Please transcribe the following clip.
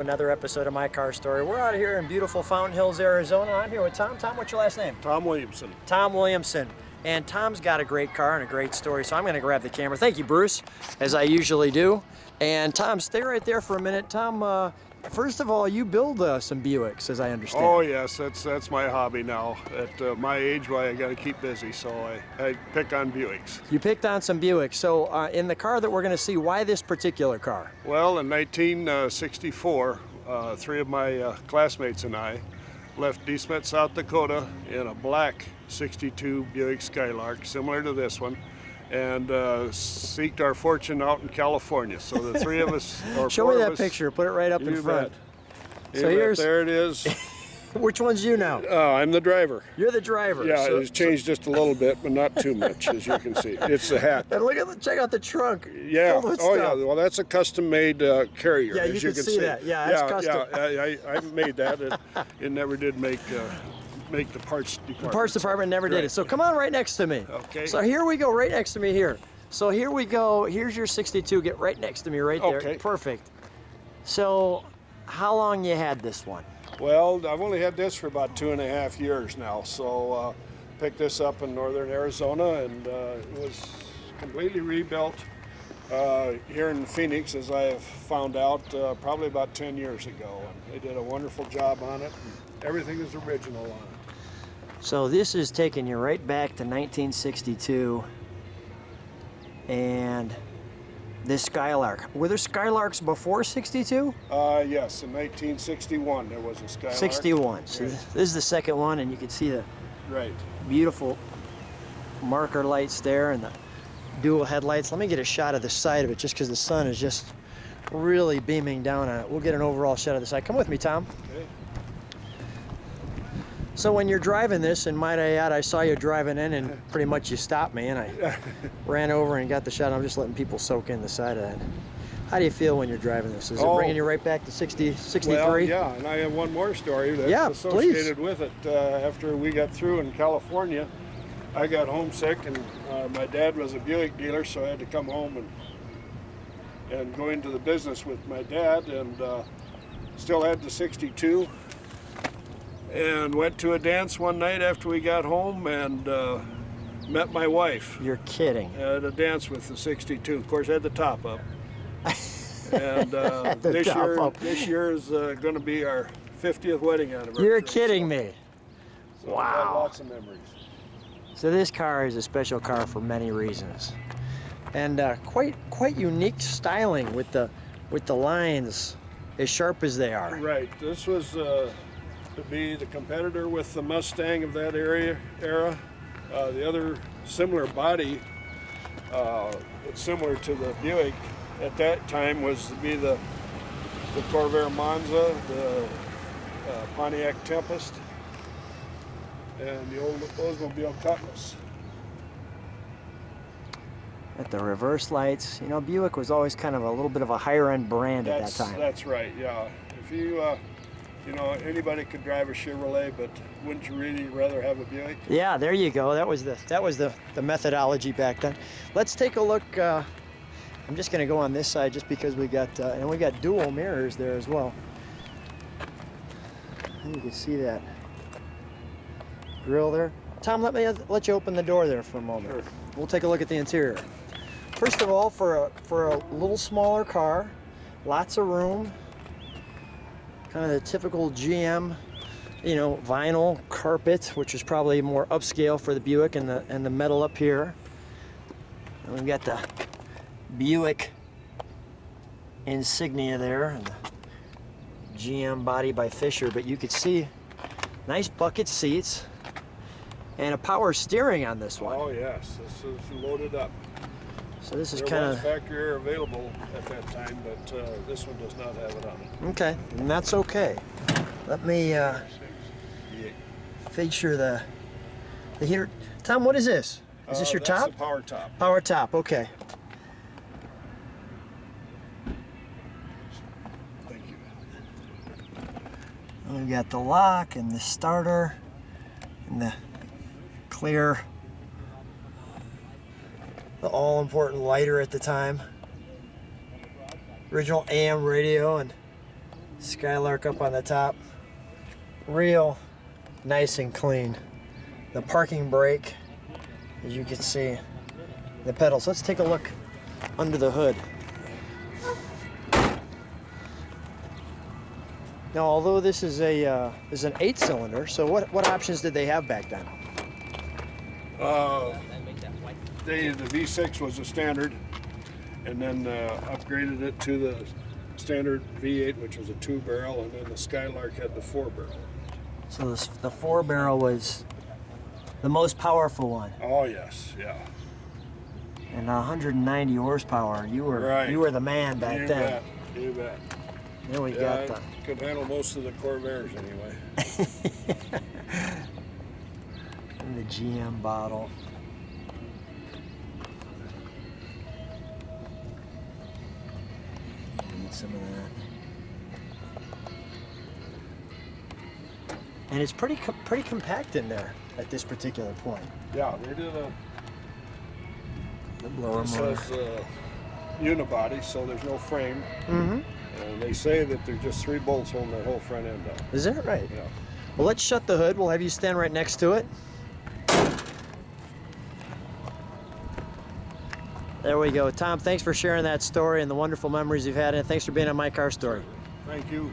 Another episode of My Car Story. We're out here in beautiful Fountain Hills, Arizona. I'm here with Tom. Tom, what's your last name? Tom Williamson. Tom Williamson. And Tom's got a great car and a great story, so I'm going to grab the camera. Thank you, Bruce, as I usually do. And Tom, stay right there for a minute. Tom, first of all, you build some Buicks, as I understand. Oh yes, that's my hobby now. At my age, I got to keep busy, so I pick on Buicks. You picked on some Buicks. So in the car that we're going to see, why this particular car? Well, in 1964, three of my classmates and I left DeSmet, South Dakota in a black 62 Buick Skylark, similar to this one, and seeked our fortune out in California. So the three of us, or show me that picture. Put it right up in front. So there it is. Which one's you now? I'm the driver. You're the driver. Yeah, it's changed just a little bit, but not too much, as you can see. It's the hat. And check out the trunk. Yeah. Oh, yeah. Well, that's a custom-made carrier. Yeah, as you can see that. Yeah, that's custom. Yeah, I made that. It never did make the parts department. The parts department never did it. So come on right next to me. Okay. So here we go, right next to me here. So here we go. Here's your 62. Get right next to me right there. Okay. Perfect. So how long you had this one? Well, I've only had this for about 2.5 years now. So picked this up in northern Arizona, and it was completely rebuilt here in Phoenix, as I have found out, probably about 10 years ago. And they did a wonderful job on it. And everything is original on it. So this is taking you right back to 1962, and this Skylark. Were there Skylarks before 62? Yes, in 1961 there was a Skylark. 61. So Right. this is the second one, and you can see the Right. beautiful marker lights there and the dual headlights. Let me get a shot of the side of it, just because the sun is just really beaming down on it. We'll get an overall shot of the side. Come with me, Tom. Okay. So when you're driving this, and might I add, I saw you driving in and pretty much you stopped me and I ran over and got the shot. I'm just letting people soak in the side of that. How do you feel when you're driving this? Is it bringing you right back to 63? Well, yeah, and I have one more story that's associated with it. After we got through in California, I got homesick, and my dad was a Buick dealer, so I had to come home and go into the business with my dad, and still had the 62. And went to a dance one night after we got home, and met my wife. You're kidding. At a dance with the 62. Of course, I had the top up. And this year is going to be our 50th wedding anniversary. You're kidding me. So wow. Lots of memories. So this car is a special car for many reasons, and quite unique styling with the lines as sharp as they are. Right. This was to be the competitor with the Mustang of that era. The other similar body, it's similar to the Buick at that time, was to be the Corvair Monza, the Pontiac Tempest, and the old Oldsmobile Cutlass. At the reverse lights, you know, Buick was always kind of a little bit of a higher end brand at that time. That's right, yeah. If you know, anybody could drive a Chevrolet, but wouldn't you really rather have a Buick? Yeah, there you go. That was the methodology back then. Let's take a look. I'm just going to go on this side just because we got dual mirrors there as well. And you can see that grill there. Tom, let you open the door there for a moment. Sure. We'll take a look at the interior. First of all, for a little smaller car, lots of room. Kind of the typical GM, you know, vinyl carpet, which is probably more upscale for the Buick, and the metal up here. And we've got the Buick insignia there, and the GM body by Fisher. But you could see nice bucket seats and a power steering on this one. Oh yes, this is loaded up. So this is there kind was of factory air available at that time, but this one does not have it on it. okay, and that's okay. Let me feature the heater. Tom, what is this? Is this your that's top? The power top. Power top. Okay. Thank you. And we've got the lock and the starter and the clear, the all-important lighter at the time. Original AM radio and Skylark up on the top. Real nice and clean. The parking brake, as you can see, the pedals. Let's take a look under the hood. Now, although this is an 8-cylinder, so what options did they have back then? The V6 was a standard, and then upgraded it to the standard V8, which was a 2-barrel, and then the Skylark had the 4-barrel. So the 4-barrel was the most powerful one. Oh yes, yeah. And 190 horsepower. You were the man back then. You bet. Then we got the. Could handle most of the Corvairs anyway. And the GM bottle. Need some of that. And it's pretty compact in there at this particular point. Yeah, they did the blower motor. This says unibody, so there's no frame. Mm-hmm. And they say that there's just 3 bolts holding that whole front end up. Is that right? Yeah. Well, let's shut the hood. We'll have you stand right next to it. There we go. Tom, thanks for sharing that story and the wonderful memories you've had, and thanks for being on My Car Story. Thank you.